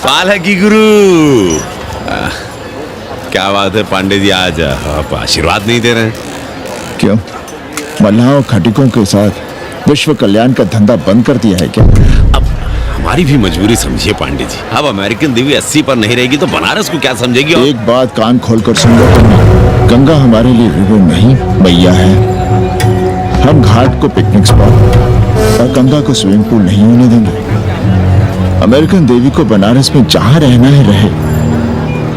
पालकी गुरु। क्या बात है पांडे जी, आज आप आशीर्वाद नहीं दे रहे हैं? क्यों, मल्लाहों खटिकों के साथ विश्व कल्याण का धंधा बंद कर दिया है क्या? अब हमारी भी मजबूरी समझिए पांडे जी। अब अमेरिकन देवी 80 पर नहीं रहेगी तो बनारस को क्या समझेगी? एक बात कान खोलकर सुन लो तुम, गंगा हमारे लिए रिवर नहीं मैया है। हम घाट को पिकनिक स्पॉट और गंगा को स्विमिंग पूल नहीं होने देंगे। अमेरिकन देवी को बनारस में जहां रहना है रहे,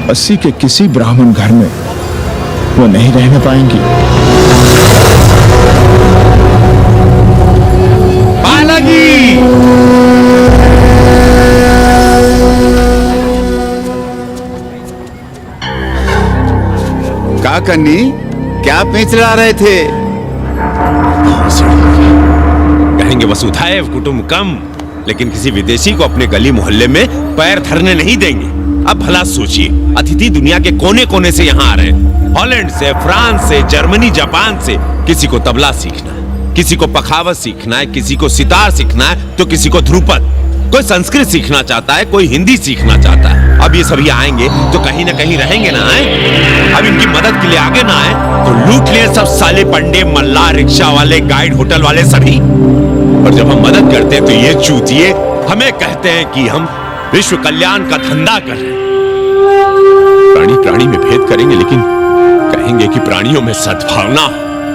80 के किसी ब्राह्मण घर में वो नहीं रहना पाएंगी। पालकी! क्या करनी, क्या पेंच ला रहे थे? कहेंगे वसुधैव कुटुंबकम, लेकिन किसी विदेशी को अपने गली मोहल्ले में पैर धरने नहीं देंगे। अब भला सोचिए, अतिथि दुनिया के कोने कोने से यहाँ आ रहे हैं, हॉलैंड से, फ्रांस से, जर्मनी, जापान से। किसी को तबला सीखना है, किसी को पखावत सीखना है, किसी को सितार सीखना है, तो किसी को ध्रुपद। कोई संस्कृत सीखना चाहता है, कोई हिंदी सीखना चाहता है। अब ये सभी आएंगे तो कहीं ना कहीं रहेंगे ना। आए अब इनकी मदद के लिए आगे ना आए तो लूट लिए सब साले पंडे, मल्ला, रिक्शा वाले, गाइड, होटल वाले सभी। और जब हम मदद करते हैं तो ये चूतिए हमें कहते हैं कि हम विश्व कल्याण का धंधा कर रहे हैं। प्राणी प्राणी में भेद करेंगे, लेकिन कहेंगे कि प्राणियों में सद्भावना।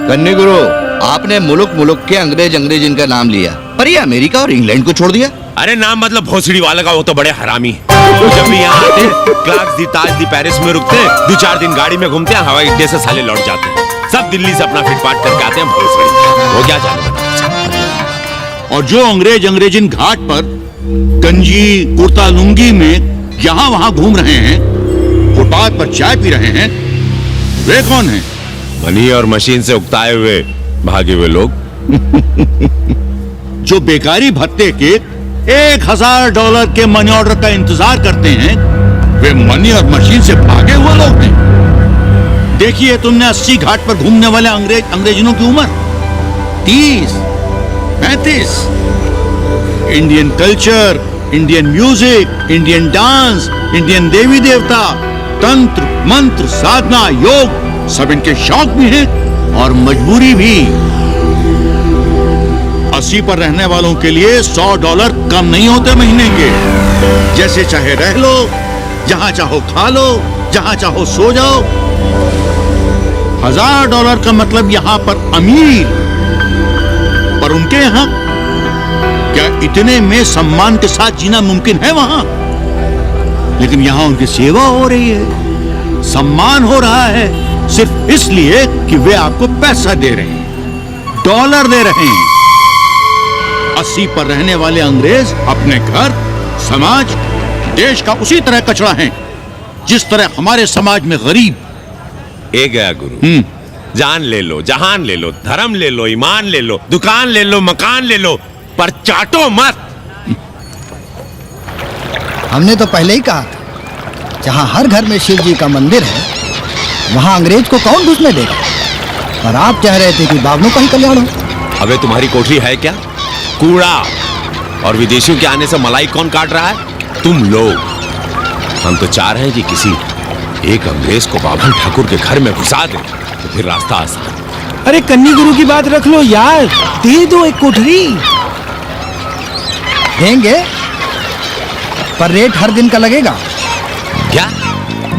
कन्नी गुरु, आपने मुल्क मुल्क के अंग्रेज इनका नाम लिया, पर ये अमेरिका और इंग्लैंड को छोड़ दिया। अरे नाम मतलब भोसड़ी वाला का, वो तो बड़े हरामी है। वो जब भी यहाँ आते क्लार्क्स दी, ताज दी, पेरिस में रुकते हैं, 2-4 दिन गाड़ी में घूमते हैं, हवाई अड्डे से साले लौट जाते हैं। सब दिल्ली से अपना फिटपाट करके आते हैं भोसड़ी। वो क्या जाने। और जो अंग्रेजिन घाट पर गंजी कुर्ता लुंगी में यहाँ वहाँ घूम रहे हैं, फुटपाथ पर चाय पी रहे हैं, वे कौन हैं? मनी और मशीन से उकताए हुए भागे हुए लोग। जो बेकारी भत्ते के $1000 के मनी ऑर्डर का इंतजार करते हैं, वे मनी और मशीन से भागे हुए लोग हैं। देखिए तुमने 80 घाट पर घूमने वाले अंग्रेजनों की उम्र 30-35। Indian culture, Indian music, Indian dance, Indian देवी देवता, तंत्र मंत्र, साधना, योग, सब इनके शौक भी हैं और मजबूरी भी। 80 पर रहने वालों के लिए $100 कम नहीं होते महीने के। जैसे चाहे रह लो, जहां चाहो खा लो, जहां चाहो सो जाओ। $1000 का मतलब यहां पर अमीर, पर उनके यहां क्या इतने में सम्मान के साथ जीना मुमकिन है वहां? लेकिन यहां उनकी सेवा हो रही है, सम्मान हो रहा है, सिर्फ इसलिए कि वे आपको पैसा दे रहे हैं, डॉलर दे रहे हैं। 80 पर रहने वाले अंग्रेज अपने घर, समाज, देश का उसी तरह कचरा हैं जिस तरह हमारे समाज में गरीब। ए गया गुरु, जान ले लो, जहान ले लो, धर्म ले लो, ईमान ले लो, दुकान ले लो, मकान ले लो, पर चाटो मत। हमने तो पहले ही कहा था, जहां हर घर में शिव जी का मंदिर है, वहां अंग्रेज को कौन घुसने देगा? पर आप कह रहे थे कि बावनों का ही कल्याण हो। अबे तुम्हारी कोठरी है क्या? कूड़ा। और विदेशियों के आने से मलाई कौन काट रहा है? तुम लोग। हम तो चाह रहे हैं कि किसी एक अंग्रेज को बाभन ठाकुर के घर में घुसा दे तो फिर रास्ता आसान। अरे कन्नी गुरु की बात रख लो यार, दे दो एक कोठरी। देंगे, पर रेट हर दिन का लगेगा। क्या?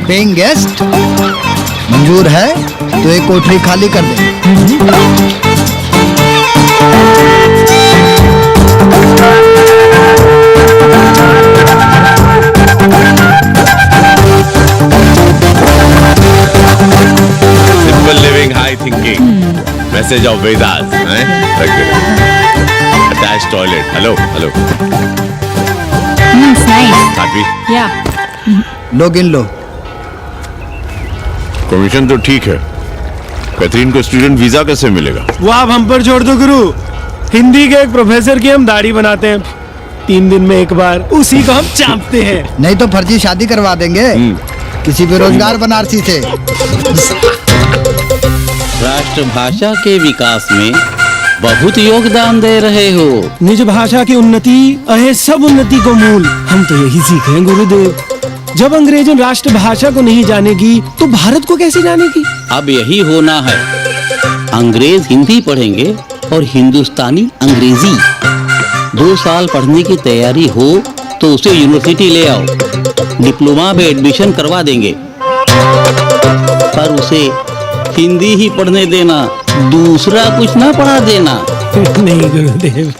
पेइंग गेस्ट मंजूर है तो एक कोठरी खाली कर दे। Simple living, high thinking, message of Vedas. Attach toilet. Hello hello. It's nice. साध्वी, Yeah. लो गिन लो। कमीशन तो ठीक है, कैथरीन को स्टूडेंट वीजा कैसे मिलेगा? वो आप हम पर छोड़ दो गुरु। हिंदी के एक प्रोफेसर की हम दाढ़ी बनाते हैं 3 दिन में एक बार, उसी को हम चापते हैं। नहीं तो फर्जी शादी करवा देंगे किसी बेरोजगार बनारसी से। राष्ट्रभाषा के विकास में बहुत योगदान दे रहे हो। निज भाषा की उन्नति अहे सब उन्नति को मूल। हम तो यही सीखे हैं गुरुदेव। जब अंग्रेजन राष्ट्रभाषा को नहीं जानेगी तो भारत को कैसे जानेगी? अब यही होना है। अंग्रेज हिंदी पढ़ेंगे और हिंदुस्तानी अंग्रेजी। 2 साल पढ़ने की तैयारी हो तो उसे यूनिवर्सिटी ले आओ, डिप्लोमा में एडमिशन करवा देंगे, पर उसे हिंदी ही पढ़ने देना, दूसरा कुछ ना पढ़ा देना। नहीं गुरुदेव।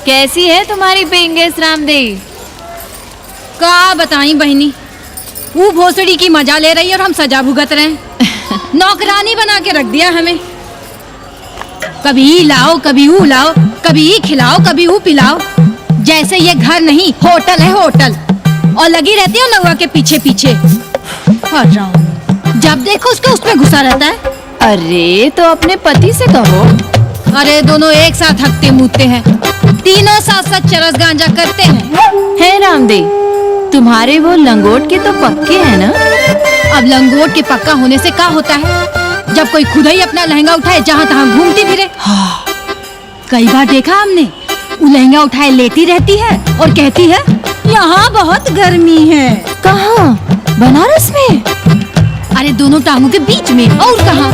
कैसी है तुम्हारी पेंगेस रामदेव? का बताई बहनी, वो भोसड़ी की मजा ले रही है और हम सजा भुगत रहे हैं। नौकरानी बना के रख दिया हमें। कभी ई लाओ, कभी वो लाओ, कभी ई खिलाओ, कभी वो पिलाओ। जैसे ये घर नहीं होटल है होटल। और लगी रहती है नौवा के पीछे पीछे। जब देखो उसमें घुसा रहता है। अरे तो अपने पति से कहो। अरे दोनों एक साथ हकते मूतते हैं, तीनों साथ साथ चरस गांजा करते हैं। है रामदेव, तुम्हारे वो लंगोट के तो पक्के हैं ना? अब लंगोट के पक्का होने से क्या होता है जब कोई खुद ही अपना लहंगा उठाए जहाँ तहाँ घूमती फिरे। कई बार देखा हमने, वो लहंगा उठाए लेटी रहती है और कहती है यहाँ बहुत गर्मी है। कहाँ? बनारस में? अरे दोनों टांगों के बीच में, और कहाँ?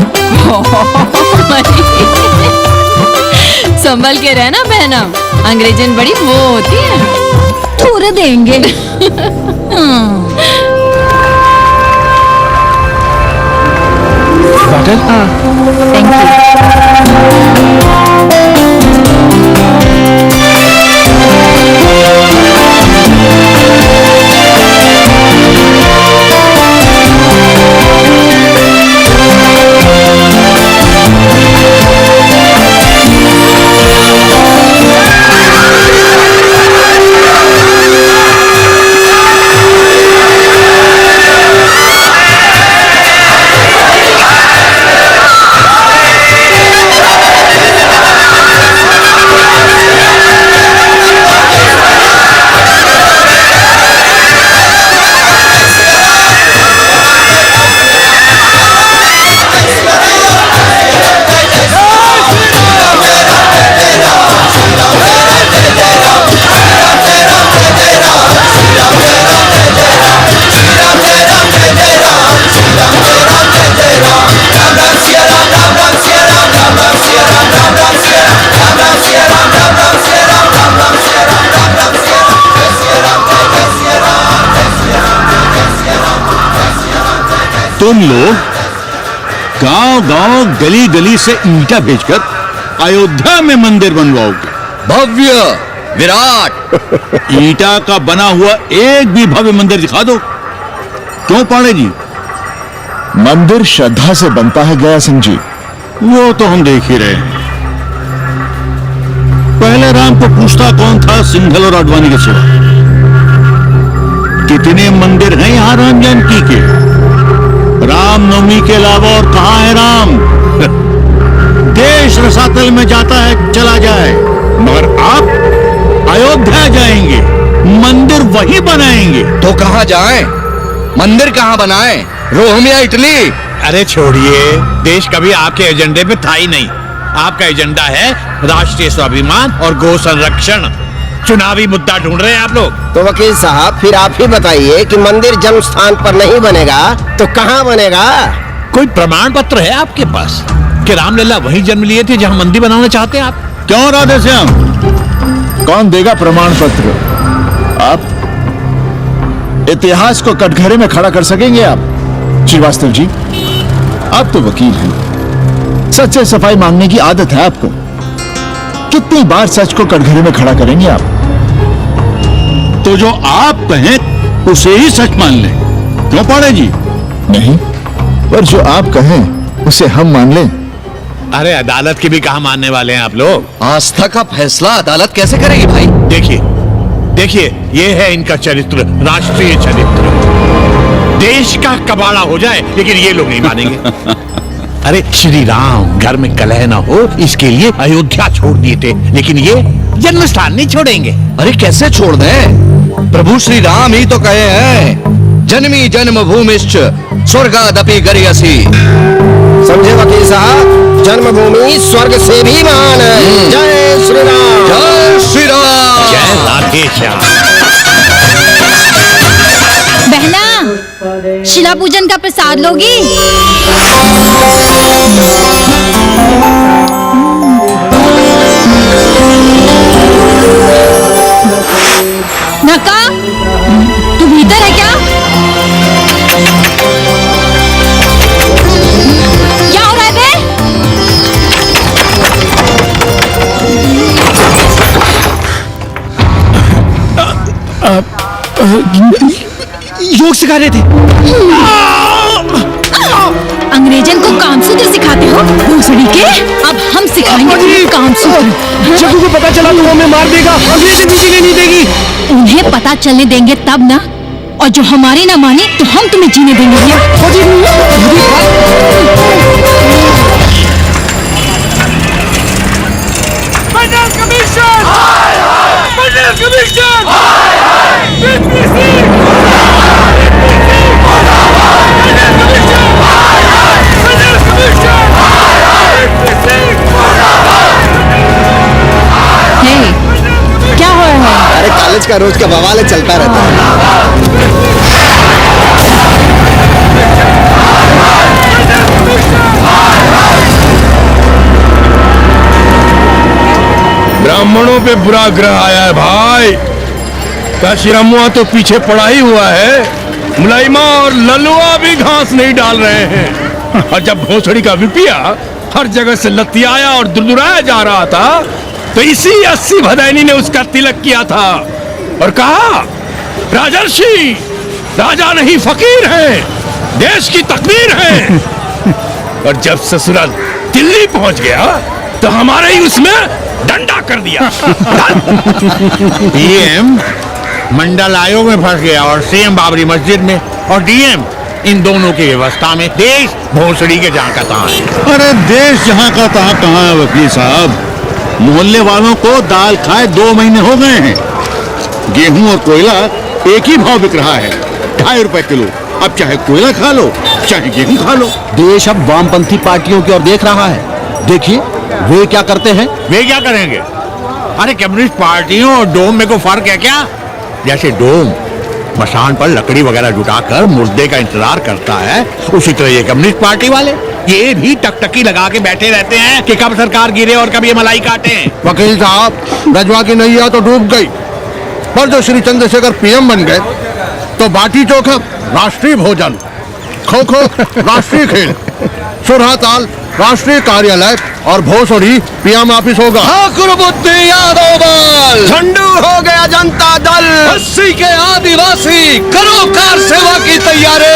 संभल के रहना बहना, अंग्रेजन बड़ी वो होती है। थोड़े देंगे। थैंक तुम लोग गांव-गांव, गली-गली से ईंटा भेजकर अयोध्या में मंदिर बनवाओगे। भव्य विराट ईंटा का बना हुआ एक भी भव्य मंदिर दिखा दो। क्यों पाड़े जी? मंदिर श्रद्धा से बनता है गया सिंह जी। वो तो हम देख ही रहे हैं। पहले राम को पूछता कौन था सिंघल और आडवाणी के सिवा? कितने मंदिर हैं यहाँ राम जानकी के? रामनवमी के अलावा और कहाँ है राम? देश रसातल में जाता है चला जाए, मगर आप अयोध्या जाएंगे, मंदिर वही बनाएंगे। तो कहाँ जाएं? मंदिर कहाँ बनाएं? रोम या इटली? अरे छोड़िए, देश कभी आपके एजेंडे पे था ही नहीं। आपका एजेंडा है राष्ट्रीय स्वाभिमान और गौ संरक्षण। चुनावी मुद्दा ढूंढ रहे हैं आप लोग। तो वकील साहब फिर आप ही बताइए कि मंदिर जन्म स्थान पर नहीं बनेगा तो कहाँ बनेगा? कोई प्रमाण पत्र है आपके पास कि रामलला वहीं जन्म लिए थे जहां मंदिर बनाना चाहते हैं आप? क्यों राधे श्याम? कौन देगा प्रमाण पत्र? आप इतिहास को कटघरे में खड़ा कर सकेंगे आप? श्रीवास्तव जी, आप तो वकील हैं, सच से सफाई मांगने की आदत है आपको। कितनी बार सच को कटघरे में खड़ा करेंगे आप? तो जो आप कहें उसे ही सच मान लें। क्यों पाड़े जी? नहीं, पर जो आप कहें उसे हम मान लें। अरे अदालत की भी कहा मानने वाले हैं आप लोग? आस्था का फैसला अदालत कैसे करेगी भाई? देखिए देखिए, ये है इनका चरित्र, राष्ट्रीय चरित्र। देश का कबाड़ा हो जाए लेकिन ये लोग नहीं मानेंगे। अरे श्री राम घर में कलह ना हो इसके लिए अयोध्या छोड़ दिए थे, लेकिन ये जन्म स्थान नहीं छोड़ेंगे। अरे कैसे छोड़ दें? प्रभु श्री राम ही तो कहे हैं जन्मी जन्मभूमिश्च स्वर्गादपि गरीयसी। समझे वकील साहब, जन्मभूमि स्वर्ग से भी महान है। जय श्री राम। जय श्री राम। जय राधे श्याम। बहना, शिला पूजन का प्रसाद लोगी? नका, तू भीतर है क्या? क्या हो रहा है बे? योग सिखा रहे थे। अंग्रेजन को कामसूत्र सिखाते हो भोसड़ी के? अब हम सिखाएंगे तुम्हें कामसूत्र। जब को पता चला तो वो हमें मार देगा, अंग्रेज जीने नहीं देगी। उन्हें पता चलने देंगे तब ना, और जो हमारी ना माने तो हम तुम्हें जीने देंगे। क्या हो रहा है? अरे कॉलेज का रोज का बवाल चलता रहता है। ब्राह्मणों पे बुरा ग्रह आया है भाई। काशीरामुआ तो पीछे पड़ा ही हुआ है, मुलाइमा और ललुआ भी घास नहीं डाल रहे हैं। और जब भोसड़ी का विपिया हर जगह से लतियाया और दुरदुराया जा रहा था, तो इसी 80 भदैनी ने उसका तिलक किया था और कहा, राजर्षि राजा नहीं फकीर है, देश की तकदीर है। और जब ससुरा दिल्ली पहुंच गया तो हमारे ही उसमें डंडा कर दिया। पीएम मंडल आयोग में फंस गया और सीएम बाबरी मस्जिद में, और डीएम इन दोनों की व्यवस्था में। देश भोसड़ी के जहाँ का तहाँ है। अरे देश जहाँ का तहाँ कहाँ है वकील साहब? मोहल्ले वालों को दाल खाए 2 महीने हो गए हैं। गेहूं और कोयला एक ही भाव बिक रहा है, 2.5 रुपए किलो। अब चाहे कोयला खा लो चाहे गेहूं खा लो। देश अब वामपंथी पार्टियों की ओर देख रहा है। देखिए वे क्या करते हैं। वे क्या करेंगे? अरे कम्युनिस्ट पार्टियों और डोम में को फर्क है क्या? जैसे डोम मसान पर लकड़ी वगैरह जुटाकर मुर्दे का इंतजार करता है, उसी तरह ये कम्युनिस्ट पार्टी वाले ये भी टकटकी लगा के बैठे रहते हैं कि कब सरकार गिरे और कब ये मलाई काटे। वकील साहब, रजवा की नैया तो डूब गई, पर जो श्री चंद्रशेखर पीएम बन गए तो बाटी चोखा राष्ट्रीय भोजन, खो खो राष्ट्रीय खेल, सुरहा ताल राष्ट्रीय कार्यालय और भोसड़ी पीएम ऑफिस होगा। ठाकुरबुद्धि यादव बल, झंडू हो गया जनता दल, 80 के आदिवासी करो कार सेवा की तैयारी।